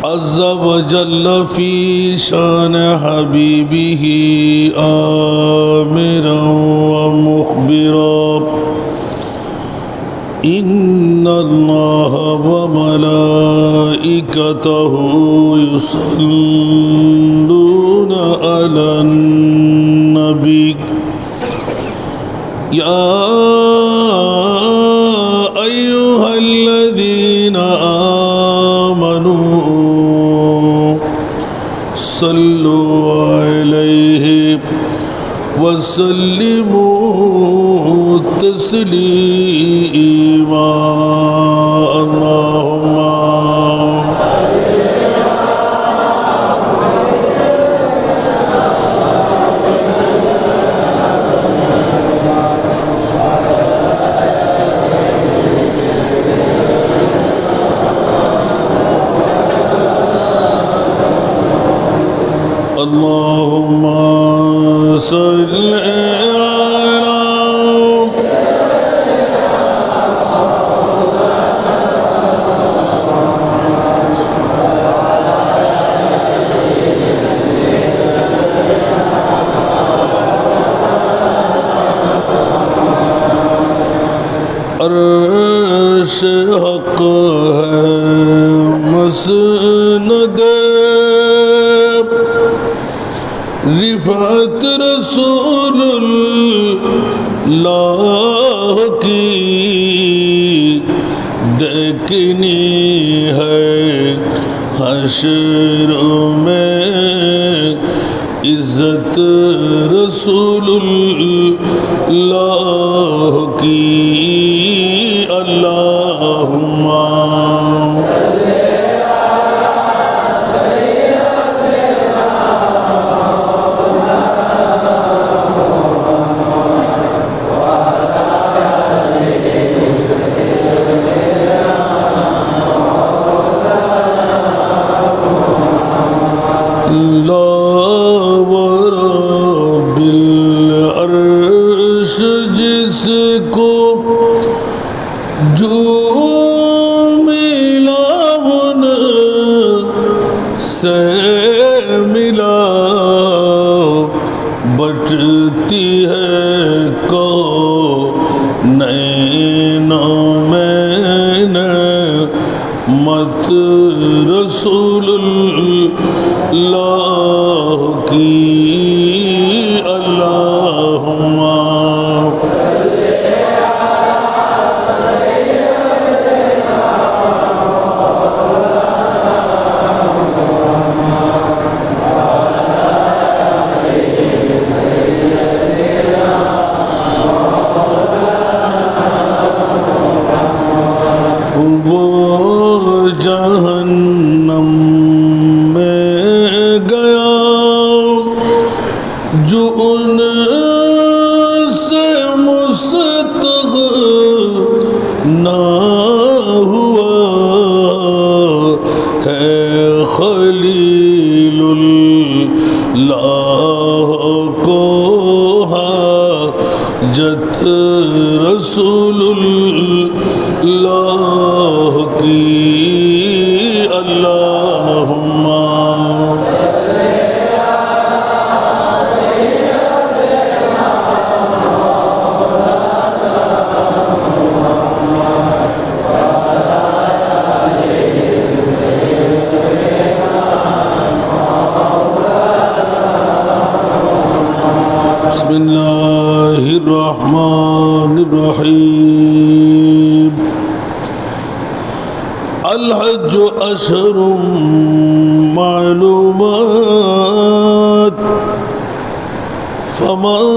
عز وجل في شان حبيبه آمرا ومخبرا إن الله وملائكته يصلون على النبي يا أيها الذين آمنوا صلوا عليه وسلموا تسليما اللهم اللهم صل अर्श हक है मसनद रिफत रसूलुल्लाह की देखनी है हश्र में इज्जत रसूलुल्लाह की अल्लाहुम्मा जिसको जो मिला उन से मिला बटती है को नैनों में मत रसूलुल्लाह की अल्लाहुम्मा वो जहन्नम में गया जो उनसे मुस्तग़ना हुआ है खलीलुल्लाह को हाजत रसूलुल्लाह की अल्लाहुम्मा बिस्मिल्लाहिर्रहमानिर्रहीम अल-हज्ज अशहुरुम मालूमात फमन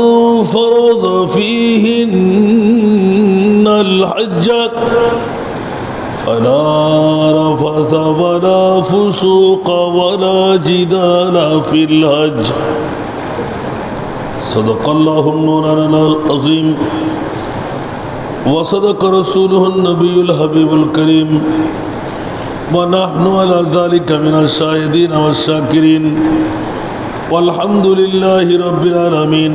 फरद फीहिन्नल हज्ज फला रफथ वला फुसूक वला जिदाल फिल हज्ज सदक़ल्लाहु मौलाना अज़ीम व सदक़ रसूलुहुन नबियुल हबीबुल करीम व नहनु अला ज़ालिका मिनश शाहिदीन व शाकिरीन वल्हम्दुलिल्लाहि रब्बिल आलमीन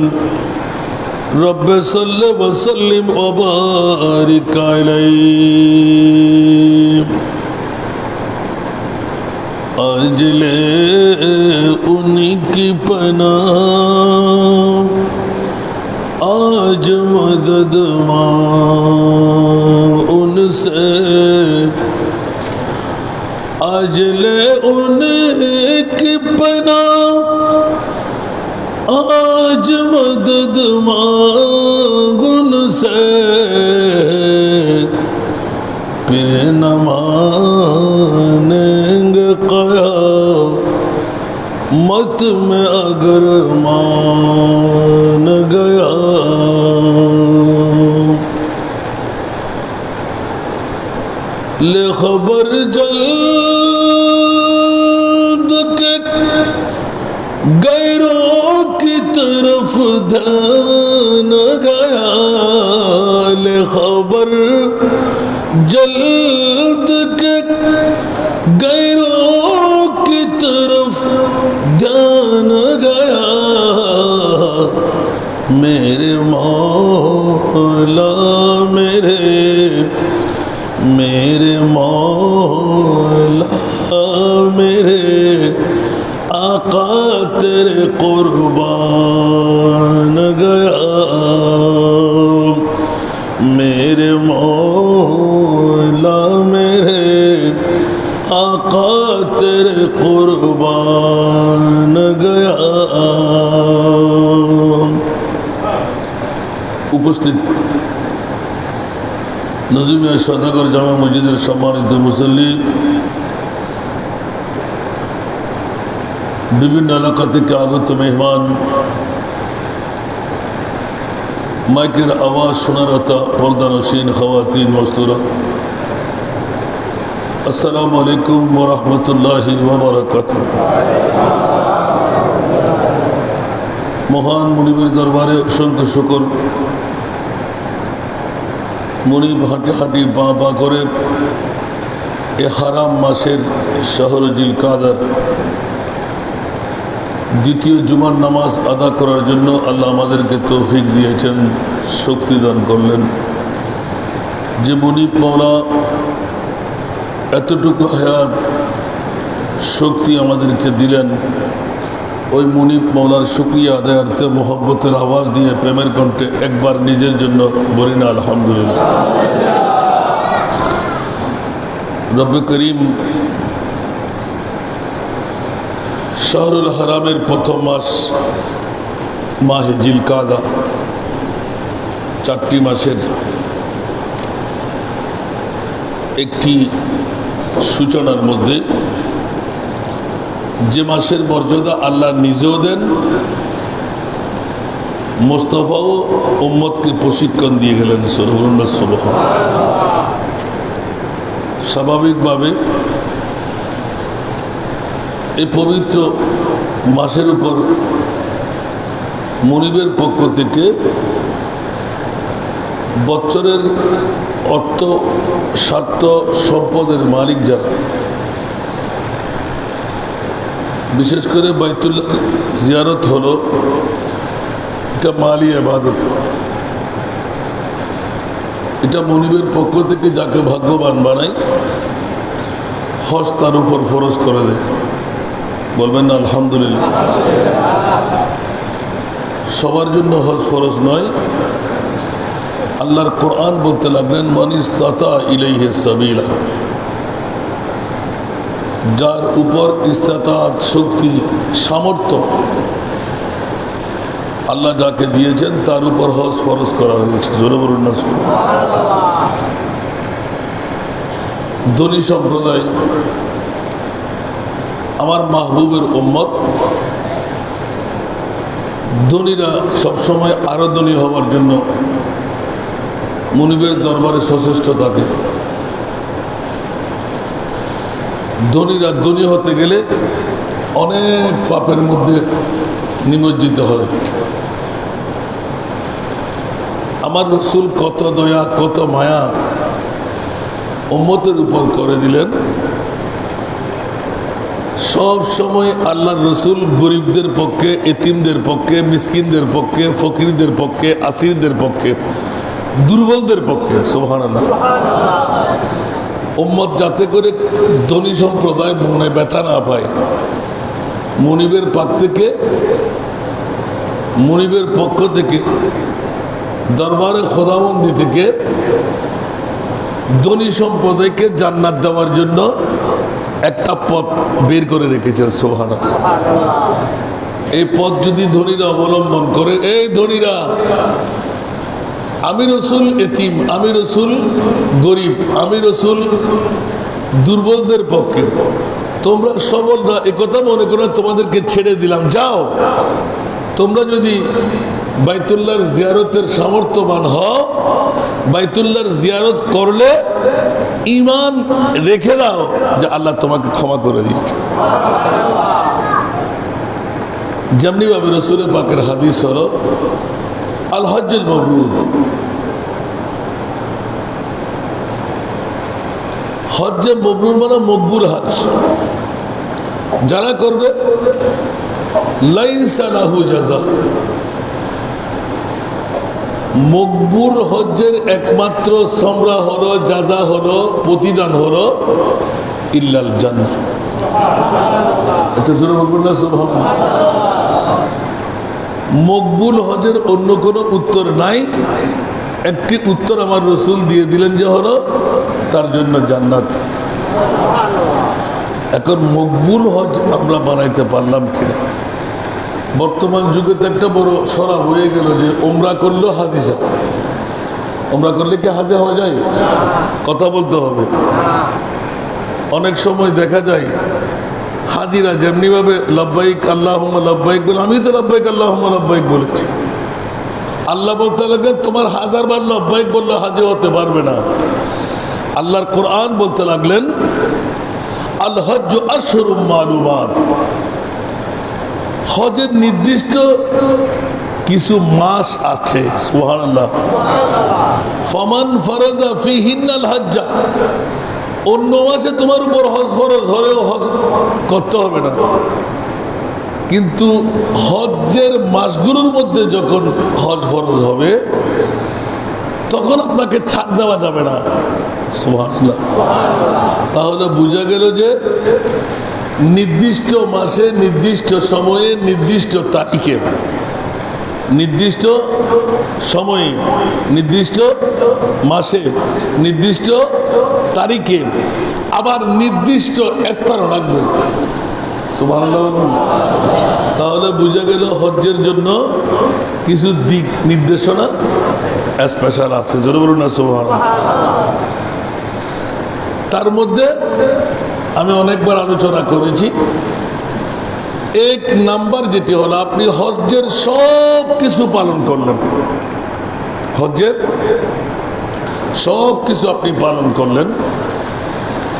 रब्बि सल्लि व सल्लिम व बारिक अलैहि आज ले उन्हीं की पनाह, आज मदद मांग उनसे, आज ले उन्हीं की पनाह, आज मदद मांग उनसे, फिर न मानेंगे क़यामत में अगर मान गया। ले खबर जल्द के गैरों की तरफ ध्यान गया। ले खबर जल्द के गैरों की तरफ ध्यान गया। मेरे मौला मेरे मौला मेरे आका तेरे कुर्बान गया। मेरे मौला मेरे आका तेरे कुर्बान गया। उपस्थित नजीमिया सदागर জামে মসজিদের সম্মানিত মুসল্লি, বিভিন্ন এলাকা থেকে আগত মেহমান, মাইকের আওয়াজ শোনারতা পর্দানশীন খাওয়াতিন মস্তুরা, আসসালামু আলাইকুম ওয়া রাহমাতুল্লাহি ওয়া বারাকাতুহু। মহান মুনিবের দরবারে অসংখ্য শুকর। মুনিব হাঁটি হাঁটি পা পা করে এ হারাম মাসের শহর জিলকাদার দ্বিতীয় জুমার নামাজ আদা করার জন্য আল্লাহ আমাদেরকে তৌফিক দিয়েছেন, শক্তি দান করলেন। যে মুনিব মওলা এতটুকু হায়াত শক্তি আমাদেরকে দিলেন, ওই মুনিব মওলার শুকরিয়া আদায়ার্থে মোহব্বতের আওয়াজ দিয়ে প্রেমের কণ্ঠে একবার নিজের জন্য বলি না আলহামদুলিল্লাহ। রব্বে করিম শাহরুল হারামের প্রথম মাস মাহে জিলকাদা, 4টি মাসের একটি সূচনার মধ্যে, যে মাসের মর্যাদা আল্লাহ নিজেও দেন, মোস্তফাও উম্মতকে প্রশিক্ষণ দিয়ে গেলেন। স্বাভাবিকভাবে এই পবিত্র মাসের উপর মুনিবের পক্ষ থেকে বছরের অর্থ স্বার্থ সম্পদের মালিক যারা, বিশেষ করে বাইতুল্লাহ জিয়ারত হলো এটা মালি ইবাদত। এটা মুনিবের পক্ষ থেকে যাকে ভাগ্যবান বানায়, হজ তার উপর ফরজ করে দেয়। বলবেন না আলহামদুলিল্লাহ। সবার জন্য হজ ফরজ নয়। আল্লাহর কোরআন বলতে লাগলেন মান ইসতাতা ইলাইহি সাবিলা, যার উপর ইস্তাতাত শক্তি সামর্থ্য আল্লাহ যাকে দিয়েছেন তার উপর হজ ফরজ করা হয়েছে। জোরে বলুন না। ধনী সম্প্রদায় আমার মাহবুবের উম্মত, ধনীরা সবসময় আরো ধনী হওয়ার জন্য মুনিবের দরবারে সচেষ্ট থাকে। ধনীরা ধনী হতে গেলে অনেক পাপের মধ্যে নিমজ্জিত হয়। আমার রসুল কত দয়া কত মায়া উম্মতের উপর করে দিলেন। সব সময় আল্লাহর রসুল গরিবদের পক্ষে, এতিমদের পক্ষে, মিসকিনদের পক্ষে, ফকিরদের পক্ষে, আসিরদের পক্ষে, দুর্বলদের পক্ষে। সুবহানাল্লাহ। উম্মত যাতে করে ধনী সম্প্রদায় মনে ব্যথা না পায়, মনিবের পক্ষ থেকে দরবারে খোদাবন্দি থেকে ধনী সম্প্রদায়কে জান্নাত দেওয়ার জন্য একটা পথ বের করে রেখেছেন। সুবহানাল্লাহ। এই পথ যদি ধনীরা অবলম্বন করে, এই ধনীরা, আমি রসুল এতিম, আমি রসুল গরিব, আমি রসুল দুর্বলদের পক্ষে, তোমরা সবলরা একথা মনে করে তোমাদেরকে ছেড়ে দিলাম, যাও। তোমরা যদি বাইতুল্লাহর জিয়ারতের সামর্থ্যবান হও, বাইতুল্লাহর জিয়ারত করলে ঈমান রেখে দাও যে আল্লাহ তোমাকে ক্ষমা করে দিচ্ছে। যেমনি ভাবে রসুলের পাকের হাদিস হলো আল হজ্জুল মবরুর, হজ্জে মবরুর মানে মকবুল হজ। যারা করবে লাইসা লাহু জাযা, মকবুল হজ্জের একমাত্র সমরা হলো, জাযা হলো, প্রতিদান হলো ইল্লাল জান্নাহ। এটা জোরে বলবেন না সুবহানাল্লাহ। মকবুল হজের অন্য কোনো উত্তর নাই, একটি উত্তর আমার রসুল দিয়ে দিলেন যে হলো তার জন্য জান্নাত। এখন মকবুল হজ আমরা বানাইতে পারলাম কিনা? বর্তমান যুগে তো একটা বড় সরাব হয়ে গেল যে ওমরা করলেও হাজি সাহেব, ওমরা করলে কি হাজে হওয়া যায়? কথা বলতে হবে। অনেক সময় দেখা যায় হাজিরা যেমনি ভাবে লব্বাইক আল্লাহুম্মা লব্বাইক বলে, আমি তো লব্বাইক আল্লাহুম্মা লব্বাইক বলেছি, আল্লাহ বলতে লাগলেন তোমার 1000 বার লব্বাইক বললে হাজি হতে পারবে না। আল্লাহর কোরআন বলতে লাগলেন আল হজ্জু আশহুরুম মালুমাত, হজের নির্দিষ্ট কিছু মাস আছে। সুবহানাল্লাহ। ফামান ফারাজা ফিহিন্নাল হজ্জা, অন্য মাসে তোমার উপর হজ ফরজ হলেও হজ করতে হবে না, কিন্তু হজ্জের মাসগুলোর মধ্যে যখন হজ ফরজ হবে তখন আপনাকে ছাড় দেওয়া যাবে না। সুবহানাল্লাহ। তাহলে বোঝা গেল যে নির্দিষ্ট মাসে, নির্দিষ্ট সময়ে, নির্দিষ্ট তারিখে, নির্দিষ্ট সময়ে, নির্দিষ্ট মাসে, নির্দিষ্ট তারিখে, আবার নির্দিষ্ট স্থান রাখবে। সুবহানাল্লাহ। তাহলে বোঝা গেল হজ্জের জন্য কিছু দিক নির্দেশনা স্পেশাল আছে। জোরে বলুন না সুবহানাল্লাহ। তার মধ্যে আমি অনেকবার আলোচনা করেছি, এক নাম্বার যেটি হলো আপনি হজ্জের সব কিছু পালন করলেন, হজ্জের সব কিছু আপনি পালন করলেন,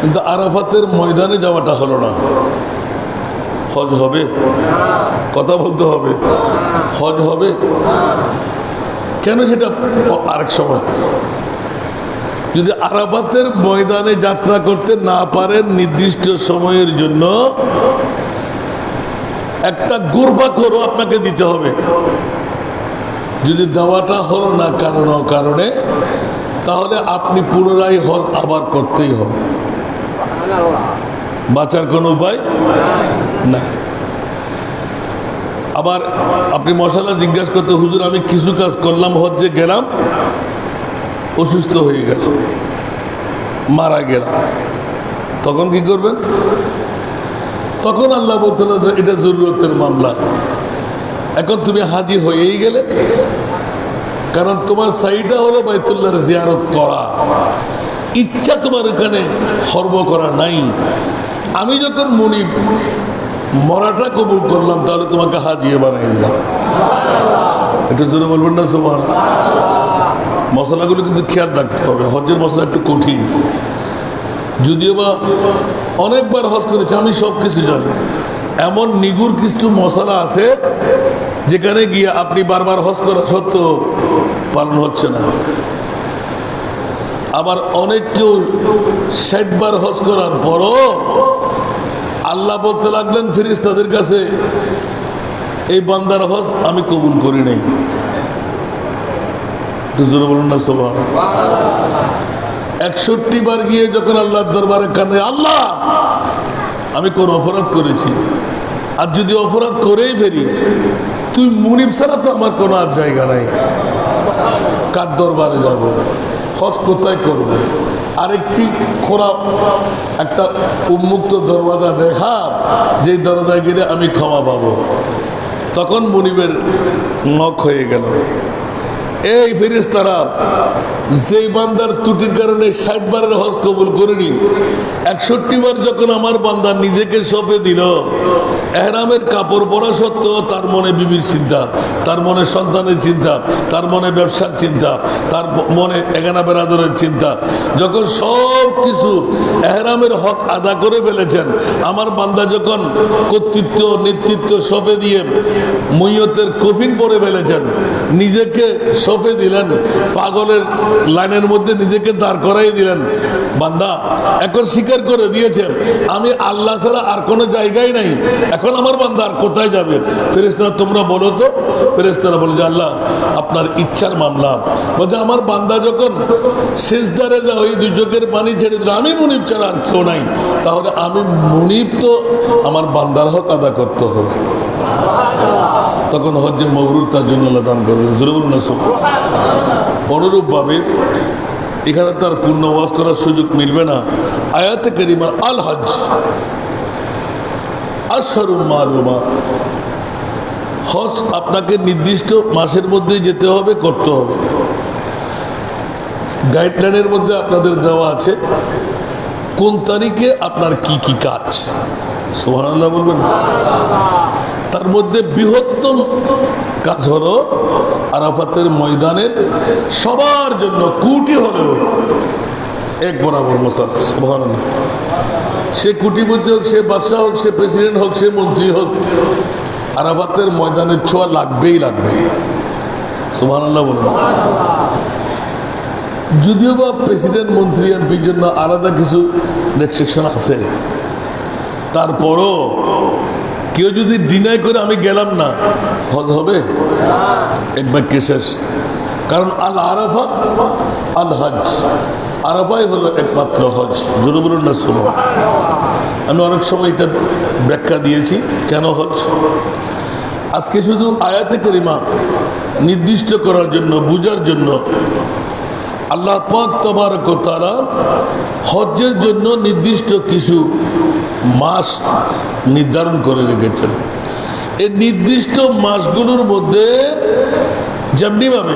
কিন্তু আরাফাতের ময়দানে যাওয়াটা হলো না। হজ হবে? কথা বলতে হবে। হজ হবে কেন? সেটা আরেক সময়। যদি আরাফাতের ময়দানে যাত্রা করতে না পারেন নির্দিষ্ট সময়ের জন্য, একটা গুরবাখরও আপনাকে দিতে হবে। যদি দেওয়াটা হলো না কারণে, তাহলে আপনি পুনরায় হজ আবার করতেই হবে, বাঁচার কোনো উপায় না। আবার আপনি মশালা জিজ্ঞাসা করতে, হুজুর আমি কিছু কাজ করলাম, হজ্জে গেলাম, অসুস্থ হয়ে গেল, মারা গেলাম, তখন কি করবেন? তখন আল্লাহ বলতে এটা জরুরতের মামলা। এখন তুমি হাজি হয়েই গেলে, কারণ তোমার সাইটা হলো বাইতুল্লাহর জিয়ারত করা, ইচ্ছা তোমার এখানে খর্ব করা নাই। আমি যখন মুনিব মরাটা কবুল করলাম, তাহলে তোমাকে হাজিয়ে বানিয়ে দিলাম। একটু জোরে বলবেন না সুবহানাল্লাহ। মশলাগুলো কিন্তু খেয়াল রাখতে হবে। হজ্জের মশলা একটু কঠিন, যদিও বা অনেকবার হজ করেছি, আমি সব কিছু জানি। এমন নিগুর কিছু মশলা আছে যেখানে গিয়ে আপনি বারবার হজ করা সত্ত্বেও পালন হচ্ছে না। আবার অনেক কেউ 60 বার হজ করার পরও আল্লাহ বলতে লাগলেন ফেরেশতাদের কাছে, এই বান্দার হজ আমি কবুল করি নাই। জোরে বলুন না সুবহানাল্লাহ। 61 বার গিয়ে যখন আল্লাহর দরবারে কাঁদে, আল্লাহ আমি কোন অপরাধ করেছি, আর যদি অপরাধ করেই ফেরি তুই মুনিব ছাড়া তো আমার কোনো আর জায়গা নাই, কার দরবারে যাব, হজ কোথায় করব, আরেকটি খোলা একটা উন্মুক্ত দরওয়াজা দেখা, যেই দরজায় গেলে আমি ক্ষমা পাবো। তখন মুনিবের নখ হয়ে গেল। এই ফেরেশতারা যেই বান্দার ত্রুটির কারণে 60 বারের হজ কবুল করেনি, 61 বার যখন আমার বান্দা নিজেকে সঁপে দিল, এহরামের কাপড় পরা সত্ত্বেও তার মনে বিবির চিন্তা, তার মনে সন্তানের চিন্তা, তার মনে ব্যবসার চিন্তা, তার মনে এগানা বেরাদরের চিন্তা, যখন সব কিছু এহরামের হক আদা করে ফেলেছেন, আমার বান্দা যখন কর্তৃত্ব নেতৃত্ব সঁপে দিয়ে মৈয়তের কফিন পরে ফেলেছেন, নিজেকে সঁপে দিলেন, পাগলের লাইনের মধ্যে নিজেকে দাঁড় করাই দিলেন, বান্দা এখন স্বীকার করে দিয়েছে আমি আল্লাহ ছাড়া আর কোনো জায়গায় নাই, এখন আমার বান্দা আর কোথায় যাবে? ফেরেশতারা তোমরা বলো তো। ফেরেশতারা বলে যে আল্লাহ আপনার ইচ্ছার মামলা। বলছে আমার বান্দা যখন শেষদারে যা ওই দুই চোখের পানি ছেড়ে দিল, আমি মুনিব ছাড়া আর কেউ নাই, তাহলে আমি মুনিব তো আমার বান্দার হক আদা করতে হবে। তখন হজ্জে মবরুর তার জন্য আল্লাহ দান করবেন। জরুর না সব অনুরূপ ভাবে এখানে তার পূর্ণ ওয়াজ করার সুযোগ মিলবে না। আয়াতে কারিমা আল হজ আশহারুল মালুমাত, হজ আপনাকে নির্দিষ্ট মাসের মধ্যে যেতে হবে, করতে হবে। গাইডলাইনের মধ্যে আপনাদের দেওয়া আছে কোন তারিখে আপনার কি কি কাজ। সুবহানাল্লাহ বলবেন। তার মধ্যে বৃহত্তম কাজ হলো আরাফাতের ময়দানের সবার জন্য কুটি হলেও এক বরাবর মুসাফা। সুবহানাল্লাহ। সে কুটিপতি হোক, সে বাদশাহ হোক, সে প্রেসিডেন্ট হোক, সে মন্ত্রী হোক, আরাফাতের ময়দানের ছোঁয়া লাগবেই লাগবে। সুবহানাল্লাহ বলুন। যদিও বা প্রেসিডেন্ট মন্ত্রী এমপির জন্য আলাদা কিছু রেস্ট্রিকশন আছে, তারপরও কেউ যদি ডিনাই করে আমি গেলাম না, হজ হবে? এক বাক্যে শেষ। কারণ আল আরাফা আল হজ, আরাফাই হলো একমাত্র হজ। জোরে বলুন না শুনো। আমি অনেক সময় এটা ব্যাখ্যা দিয়েছি কেন হজ। আজকে শুধু আয়াতে কারিমা নির্দিষ্ট করার জন্য, বুঝার জন্য আল্লাহ পাক তাবারক ওয়া তাআলা হজ্জের জন্য নির্দিষ্ট কিছু মাস নির্ধারণ করে রেখেছেন। এই নির্দিষ্ট মাসগুলোর মধ্যে যেমনিভাবে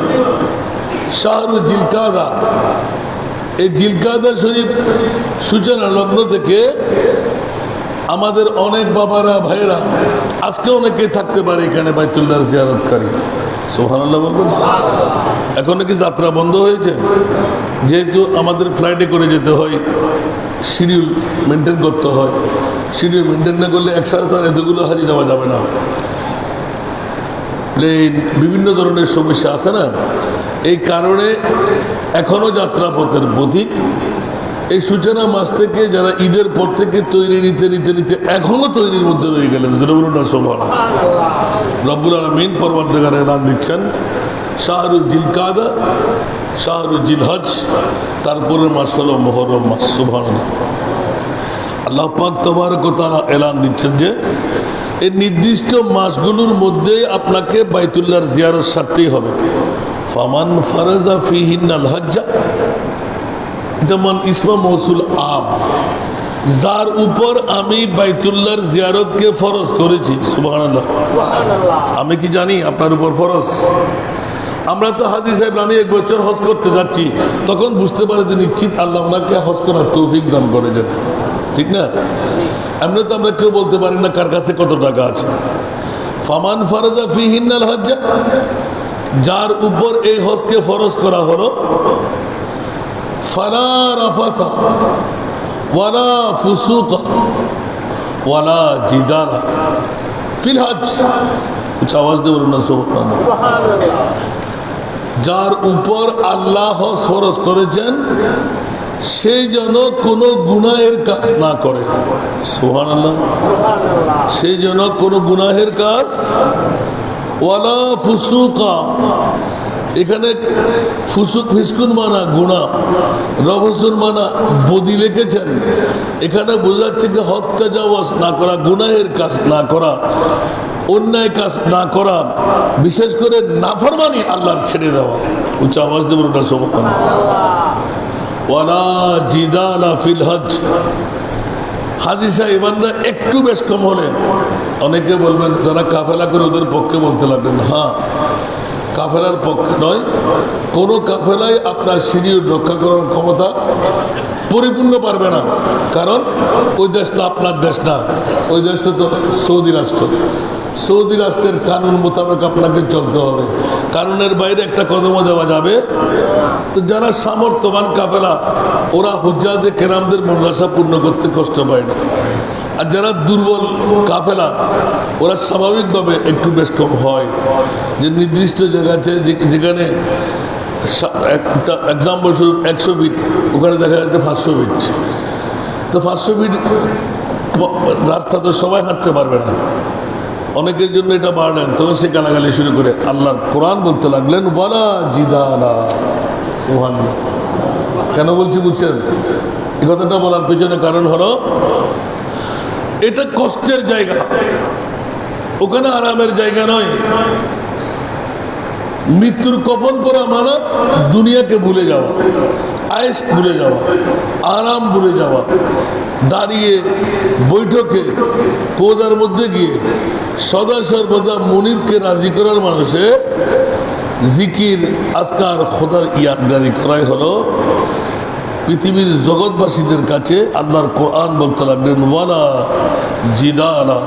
শাহরুল জিলকাদা, এই জিলকাদা শরীফ সূচনা লগ্ন থেকে আমাদের অনেক বাবারা ভাইয়েরা, আজকে অনেকেই থাকতে পারে এখানে বাইতুল্লাহর জিয়ারতকারী। সুবহানাল্লাহ বলবেন। এখন নাকি যাত্রা বন্ধ হয়েছে, যেহেতু আমাদের ফ্লাইটে করে যেতে হয়, শিডিউল মেনটেন করতে হয়। শিডিউল মেনটেন না করলে একসাথে তো আর এতগুলো হাজি যাওয়া যাবে না। প্লেন, বিভিন্ন ধরনের সমস্যা আছে না, এই কারণে এখনও যাত্রাপথের পথিক এই সূচনা মাস থেকে যারা ঈদের পর থেকে তৈরি নিতে নিতে নিতে এখনো তৈরির মধ্যে রয়ে গেলেন। যেটা বলুন না সোভান। রব্বুল আলামিন পরওয়ারদিগার এলান দিচ্ছেন শাহরুল জিলকাদা, শাহরুল জিলহজ, তারপরের মাস হলো মুহররম মাস। সুবহানাল্লাহ। আল্লাহ পাক তাবারক ওয়া তাআলা এলান দিচ্ছেন যে এই নির্দিষ্ট মাসগুলোর মধ্যে আপনাকে বাইতুল্লাহর জিয়ারত সারতেই হবে। ফামান ফারাজা ফিহিন্নাল হজ্জা, যেমন ইসমা মৌসুল আম, যার উপর আমি বাইতুল্লাহর জিয়ারতকে ফরজ করেছি। সুবহানাল্লাহ। আমি কি জানি আপনার উপর ফরজ? আমরা তো হাজী সাহেব, আমি 1 বছর হজ করতে যাচ্ছি, তখন বুঝতে পারি যে নিশ্চিত আল্লাহ ওনাকে হজ করার তৌফিক দান করেছেন, ঠিক না? এমনি তো আমরা কেউ বলতে পারি না কার কাছে কত টাকা আছে। ফামান ফারাজা ফিহিন্নাল হজ্জা, যার উপর এই হজকে ফরজ করা হলো, ফালা রাফাসা ওয়ালা ফুসুকা ওয়ালা জিদালা ফিল হজ। উচ্চ আওয়াজ দিয়ে বলুন না সুবহানাল্লাহ। যার উপর আল্লাহ হজ ফরজ করেছেন সেই যেন কোনো গুনাহের কাজ না করে। সুবহানাল্লাহ। সেই যেন কোনো গুনাহের কাজ, ওয়ালা ফুসুকা, এখানে ফুসুক ফিসকুন মানা গুণা, রফসুন মানা বদি লিখেছেন। এখানে বোঝা যাচ্ছে কি হত্যা যাওয়াজ না করা, গুনাহের কাজ না করা, অন্যায় কাজ না করা, বিশেষ করে নাফরমানি আল্লাহর ছেড়ে দেওয়া। উচ্চ আওয়াজ দেব ওটা সুবহানাল্লাহ। ওয়ালা জিদালা ফিল হজ। হাজী সাহেবানরা একটু বেশ কম হলে অনেকে বলবেন যারা কাফেলা করে ওদের পক্ষে বলতে লাগবেন। হ্যাঁ, কাফেলার পক্ষে নয়, কোনো কাফেলায় আপনার শিরিয়ত রক্ষা করার ক্ষমতা পরিপূর্ণ পারবে না, কারণ ওই দেশটা আপনার দেশ না, ওই দেশটা তো সৌদি রাষ্ট্র। সৌদি রাষ্ট্রের কানুন মোতাবেক আপনাকে চলতে হবে, কানুনের বাইরে একটা কদমও দেওয়া যাবে। তো যারা সামর্থ্যবান কাফেলা ওরা হুজ্জাজে কেরামদের মনরাসা পূর্ণ করতে কষ্ট পায় না, আর যারা দুর্বল কাফেলা ওরা স্বাভাবিকভাবে একটু বেশ কম হয়। যে নির্দিষ্ট জায়গা আছে যেখানে একটা এক্সাম্পল স্বরূপ 100 ফিট, ওখানে দেখা যাচ্ছে 500 ফিট। তো 500 ফিট রাস্তা তো সবাই হাঁটতে পারবে না, অনেকের জন্য এটা বাড়লেন, তখন সে গালাগালি শুরু করে। আল্লাহর কোরআন বলতে লাগলেন ওয়ালা জিদালা। সুবহানাল্লাহ। কেন বলছি বুঝছেন? এই কথাটা বলার পেছনে কারণ হলো এটা কষ্টের জায়গা, ওখানে আরামের জায়গা নয়। মৃত্যুর কফন পরা মানে দুনিয়াকে ভুলে যাওয়া, আয়েশ ভুলে যাওয়া, আরাম ভুলে যাওয়া, দাঁড়িয়ে বৈঠকে কোদার মধ্যে গিয়ে সদা সর্বদা মনিবকে রাজি করার মানুষে জিকির আজকার খোদার ইয়াদগারি করাই হলো পৃথিবীর জগৎবাসীদের কাছে আল্লাহর কোরআন বলতে লাগলেন ওয়ালা জিদালা।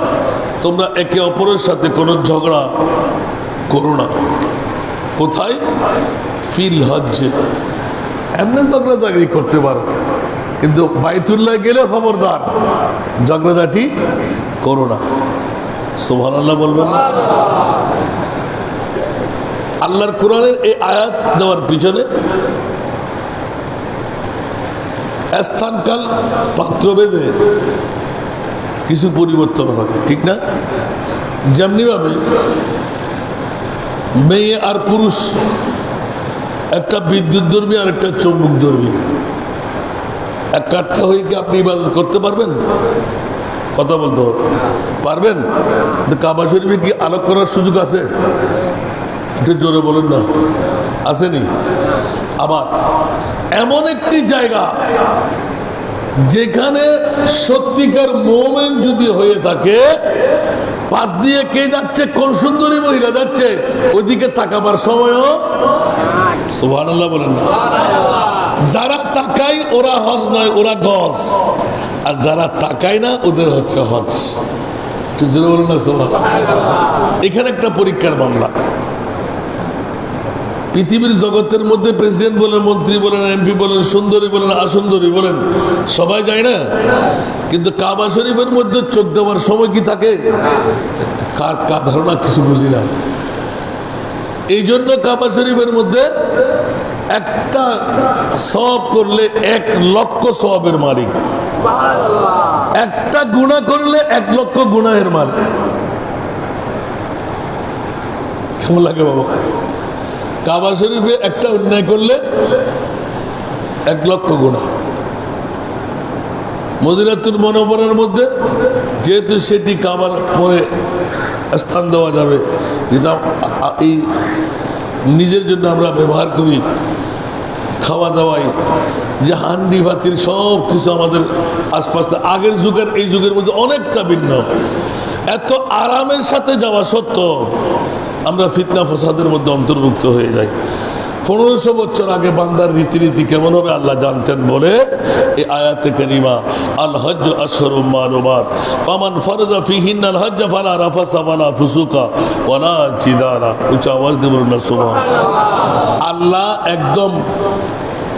তোমরা একে অপরের সাথে কোনো ঝগড়া করো না। কোথায়? ফিল হজ্জে। এমনি ঝগড়াঝাগড়ি করতে পারো, কিন্তু বাইতুল্লাহ গেলে খবরদার ঝগড়াঝাটি করো না। সুবহানাল্লাহ বলবেন না? আল্লাহর কোরআনের এই আয়াত দেওয়ার পিছনে স্থানকাল পাত্রভেদে কিছু পরিবর্তন হয়, ঠিক না? যেমনিভাবে মেয়ে আর পুরুষ, একটা বিদ্যুৎ ধর্মী আর একটা চৌম্বক ধর্মী, একটা হয়ে কি আপনি ইবাদত করতে পারবেন? কথা বলতে হবে, পারবেন? কাবা শরীফে কি আলোক করার সুযোগ আছে? একটু জোরে বলেন না, আসেনি? আবার এমন একটি জায়গা যেখানে সত্যিকার মোমেন যদি হয়ে থাকে, পাশ দিয়ে কে যাচ্ছে, কোন সুন্দরী মহিলা যাচ্ছে, ওইদিকে তাকাবার সময়ও সুবহানাল্লাহ বলেন না। যারা তাকায় ওরা হজ নয়, ওরা গজ, আর যারা তাকায় না ওদের হচ্ছে হজ। জোরে বলেন না সুবহানাল্লাহ। এখানে একটা পরীক্ষার মামলা। পৃথিবীর জগতের মধ্যে প্রেসিডেন্ট বলেন, মন্ত্রী বলেন, এমপি বলেন, সুন্দরী বলেন, আসুন্দরী বলেন, সবাই যায় না, কিন্তু কাবা শরীফের মধ্যে চোখ দেওয়ার সময় কি থাকে? কার ধারণা কিছু বুঝি না। এই জন্য কাবা শরীফের মধ্যে একটা সওয়াব করলে 1 লক্ষ সওয়াবের মালিক, একটা গুনাহ করলে 1 লক্ষ গুনাহের মালিক। কেমন লাগে বাবা? কাবা শরীফে একটা অন্যায় করলে 1 লক্ষ গুনাহ। মদিনাতুল মুনাওয়ারার মধ্যে যেহেতু সেটি কাবার পরে স্থান দেওয়া যাবে, যেটা এই নিজের জন্য আমরা ব্যবহার করি, খাওয়া দাওয়াই, যে হান্ডি ভাতির সব কিছু আমাদের আশপাশ, আগের যুগের এই যুগের মধ্যে অনেকটা ভিন্ন। এত আরামের সাথে যাওয়া সত্ত্বেও আমরা ফিতনা ফসাদের মধ্যে অন্তর্ভুক্ত হয়ে যাই। 1500 বছর আগে বান্দার রীতিনীতি কেমন হবে আল্লাহ জানতেন বলে এই আয়াতে কারিমা, আল হজ্জ আশহুরুম মালুমাত ফামান ফারাজা ফীহিন্নাল হজ্জ ফালা রাফাসা ওয়ালা ফুসুকা ওয়ালা জিদালা। উচ্চ আওয়াজ দিয়ে বলুন না সুবহানাল্লাহ। আল্লাহ একদম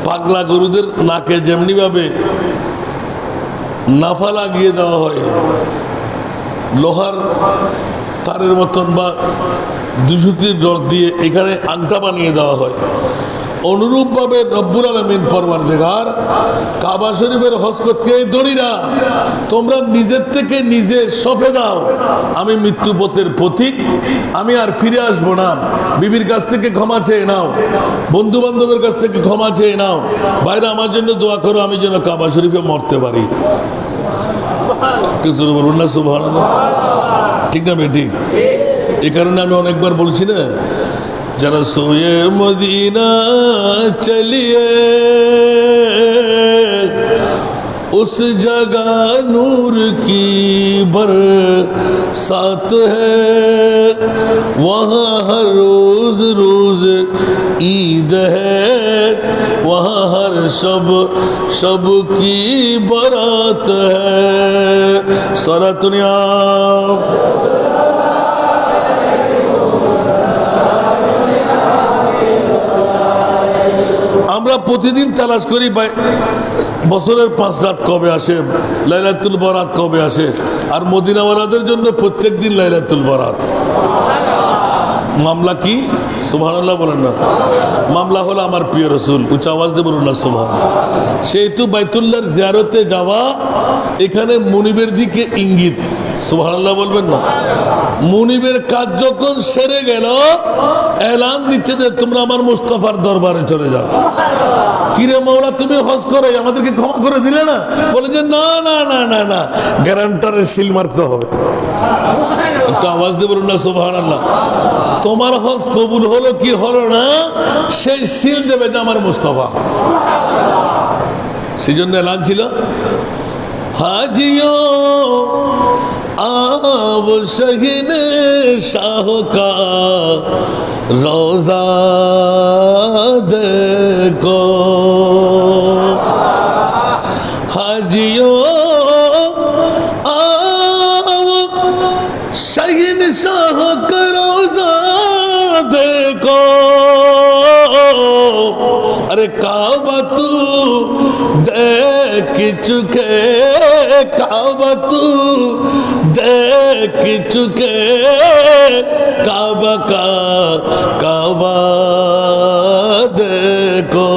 পাগলা গরুদের নাকে যেমনিভাবে নাফা লাগিয়ে দেওয়া হয়, লোহার তারের মতন বা দুসুতির রড দিয়ে এখানে আংটা বানিয়ে দেওয়া হয়, অনুরূপভাবে রব্বুল আলামিন পরওয়ারদিগার কাবা শরীফের হজ করতে ধরি না, তোমরা নিজের থেকে নিজে সফে দাও, আমি মৃত্যুপথের পথিক, আমি আর ফিরে আসবো না। বিবির কাছ থেকে ক্ষমা চেয়ে নাও, বন্ধু বান্ধবের কাছ থেকে ক্ষমা চেয়ে নাও, বাইরে আমার জন্য দোয়া করো, আমি যেন কাবা শরীফে মরতে পারি। কিছু বলুন না সুবহানাল্লাহ, ঠিক না বেঠিক? এই কারণে আমি অনেকবার বলছি না, जरा सोए मदीना चलिए, उस जगह नूर की बरसात है, वहाँ हर रोज रोज ईद है, वहाँ हर शब की बारात है। सारा दुनिया আমরা প্রতিদিন তালাশ করি বছরের 5 রাত কবে আসে, লাইলাতুল বরাত কবে আসে, আর মদিনাওয়ালাদের জন্য প্রত্যেক দিন লাইলাতুল বরাত। মামলা কি? সুবহানাল্লাহ বলেন না। মামলা হলো আমার প্রিয় রসুল, উচ্চ আওয়াজ দিয়ে বলুন না সুবহানাল্লাহ। সেহেতু বাইতুল্লাহর জিয়ারতে যাওয়া এখানে মুনিবের দিকে ইঙ্গিত, সুবহানাল্লাহ বলবেন না। মুনিবের কাজ যখন সেরে গেল, এলান দিচ্ছে যে তোমরা আমার মুস্তাফার দরবারে চলে যাও। কিরে মাওলা, তুমি হজ করে আমাদেরকে ক্ষমা করে দিলে না? বলে যে না না না না না, গ্যারান্টারের সিল মারতে হবে। একটু আওয়াজ দিয়ে বলুন না সুবহানাল্লাহ। তোমার হজ কবুল হলো কি হলো না, সেই সিল দেবে যে আমার মুস্তাফা। সেই জন্য এলান ছিল, হাজিও आव शहीन शाह का रोजा देखो, हाजियो आव शहीन शाह का रोजा देखो। अरे काबा तू देख चुके, काबा तू देख चुके, काबा का काबा देखो।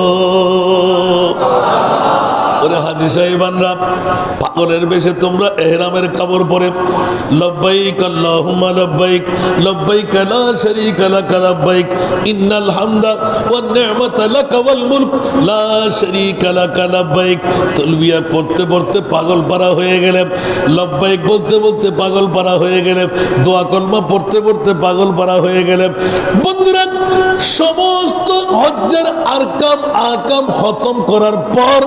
ওরে হাজী সাহেবানরা, পাগলের বেশে তোমরা এহরামের কাপড় পরে লব্বাইক আল্লাহুম্মা লব্বাইক, লব্বাইক লা শারীকা লাক লব্বাইক, ইন্নাল হামদা ওয়ান নি'মাতা লাক ওয়াল মুলক লা শারীকা লাক লব্বাইক। তালবিয়া পড়তে পড়তে পাগল পারা হয়ে গেলেন, লব্বাইক বলতে বলতে পাগল পারা হয়ে গেলেন, দোয়া কলমা পড়তে পড়তে পাগল পারা হয়ে গেলেন। বন্ধুরা, সমস্ত হজ্জের আরকাম আকাম খতম করার পর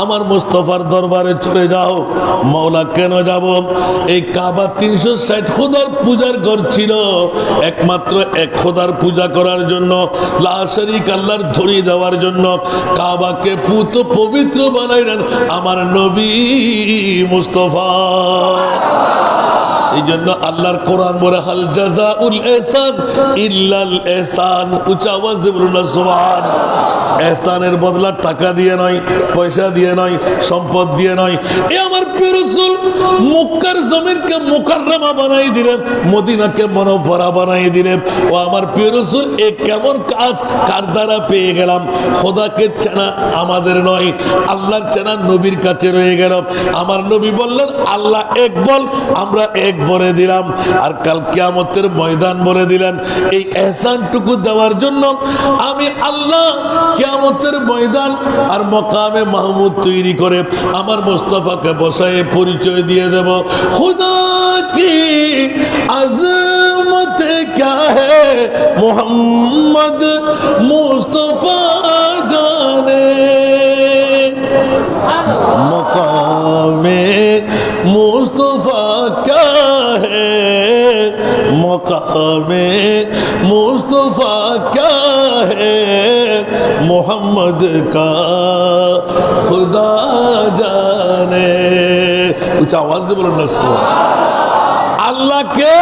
আমার মুস্তাফার দরবারে চলে যাও। মাওলা কেন যাব? এই কাবা 360 খোদার পূজার ঘর ছিল, একমাত্র এক খোদার পূজা করার জন্য, লা শারীকা আল্লাহর ধরি দেওয়ার জন্য কাবাকে পুত পবিত্র বানাইলেন আমার নবী মুস্তাফা। এই জন্য আল্লাহর কোরআন বলে হাল জাযাউল ইহসান ইল্লাল ইহসান। উচ্চ আওয়াজ দিয়ে বলুন না সুবহান। এহসানের বদলা টাকা দিয়ে নয়, পয়সা দিয়ে নয়, সম্পদ দিয়ে নয়। এ আমার প্রিয় রাসূল মক্কার জমিনকে মুকাররমা বানাই দিলেন, মদিনাকে মনোফরা বানাই দিলেন। ও আমার প্রিয় রাসূল, এ কেমন কাজ কার দ্বারা পেয়ে গেলাম? খোদাকে চেনা আমাদের নয়, আল্লাহর চেনা নবীর কাছে রয়ে গেল। আমার নবী বললেন আল্লাহ এক বল, আমরা এক বলে দিলাম। আর কাল কিয়ামতের ময়দান বলে দিলেন। এই এহসানটুকু দেওয়ার জন্য আমি আল্লাহ কিয়ামতের ময়দান আর মকামে মাহমুদ তৈরি করে আমার মুস্তাফাকে বসায় পরিচয় দিয়ে দেব। খুদা কি আজমত क्या है मोहम्मद मुस्तफा जाने, मकामे मुस्तफा क्या है, मकामे मुस्तफा क्या है, मोहम्मद का खुदा जाने। कुछ आवाज दे बोलो ना আল্লাহকে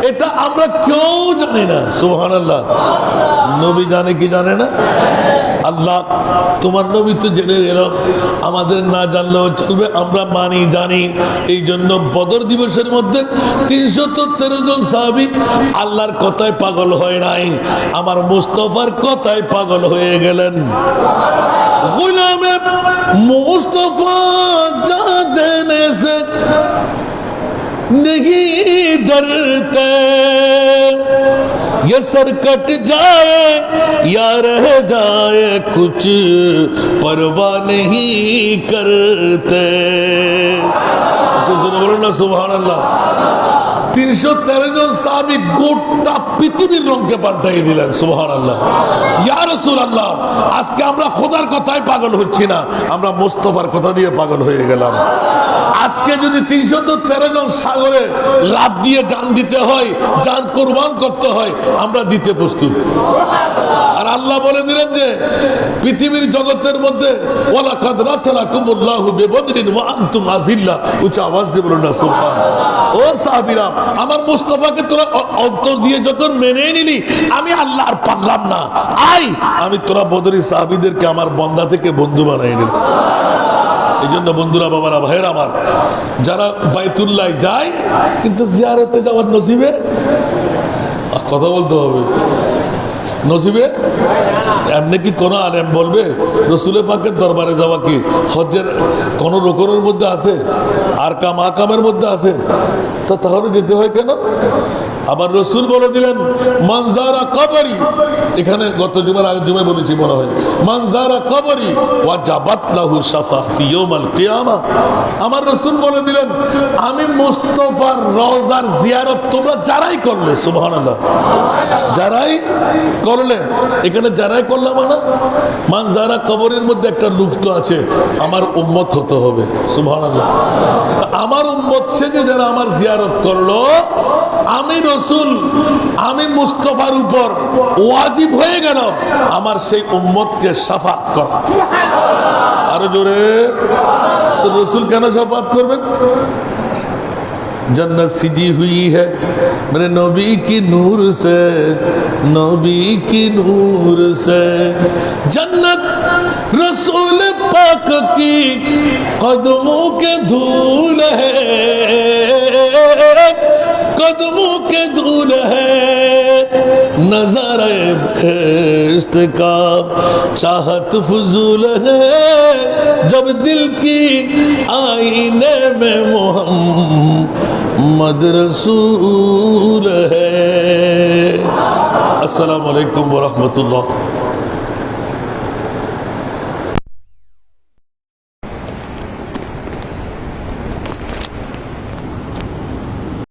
এটা আমরা কেউ জানি না। সুবহানাল্লাহ। নবী জানে কি জানে না? আল্লাহ তোমার নবী তো জেনে গেল, আমাদের না জানলেও চলবে, আমরা মানি জানি। এই জন্য বদর দিবসের মধ্যে 313 জন সাহাবী আল্লাহর কথায় পাগল হয় নাই, আমার মুস্তাফার কথায় পাগল হয়ে গেলেন। গুলামে মুস্তাফা যা দেনে সে नहीं डरते, ये सर कट जाए या रह जाए कुछ परवाह नहीं करते। बोलो ना सुभान अल्लाह। 313 জন সাহাবী গোটা পৃথিবীর রংকে পাল্টাই দিলেন। সুবহানাল্লাহ। ইয়া রাসূলুল্লাহ, আজকে আমরা খোদার কথায় পাগল হচ্ছি না, আমরা মুস্তাফার কথা দিয়ে পাগল হয়ে গেলাম। আজকে যদি 313 জন সাগরে লাফ দিয়ে জান দিতে হয়, জান কুরবান করতে হয়, আমরা দিতে প্রস্তুত। আর আল্লাহ বলে দিলেন যে পৃথিবীর জগতের মধ্যে ওয়ালাকাদ রাসালাকুমুল্লাহু বিবদরিন ওয়া আনতুম আযিল্লা, উচ্চ আওয়াজ দিয়ে বলুন না সুবহান। ও সাহাবীরা, আমার মুস্তাফাকে তোরা অন্তর দিয়ে যখন মেনে নিলি, আমি আল্লাহ আর পারলাম না, আই আমি তোরা বদরি সাহাবীদেরকে আমার বন্দা থেকে বন্ধু বানাই নিলাম। এই জন্য বন্ধুরা, বাবারা, ভাইয়েরা আমার, যারা বাইতুল্লাহ যায় কিন্তু জিয়ারতে যাওয়ার নসিবে, কথা বলতে হবে, নসিবে এমনি কি কোনো আলেম বলবে রসুলের পাকের দরবারে যাওয়া কি হজ্জের কোনো রোকনের মধ্যে আছে, আর কাম আকামের মধ্যে আছে? তো তাহলে যেতে হয় কেন? আবার রসুল বলে দিলেন মানজারা কবরি, এখানে গত জুমার আগের জুমায় বলেছি মনে হয়, মানজারা কবরি ওয়াজাবাত লাহু শাফাআতি ইয়াউমাল কিয়ামা। আমার রসুল বলে দিলেন আমি মুস্তাফার রওজার জিয়ারত তোমরা যারাই করলে, সুবহানাল্লাহ, যারাই করলে, এখানে যারাই করলাম না, মানজারা কবরের মধ্যে একটা লুপ্ত আছে, আমার উম্মত হতে হবে। সুবহানাল্লাহ। আমার উম্মত সেজে যারা আমার জিয়ারত করলো, আমি রসুল, আমি মুস্তাফার উপর ওয়াজিব হয়ে গেল আমার সেই উম্মতকে শাফাত করা। আরো জোরে, রসুল কেন শাফাত করবেন? जन्नत सिजी हुई है मेरे नबी की नूर से, नबी की नूर से। जन्नत रसूल पाक की कदमों के धूल है, कदमों के धूल है, नज़ारे बेइज्जत का चाहत फजूल है, जब दिल की आईने में मोहम्मद रसूल है। अस्सलामु अलैकुम व रहमतुल्लाह।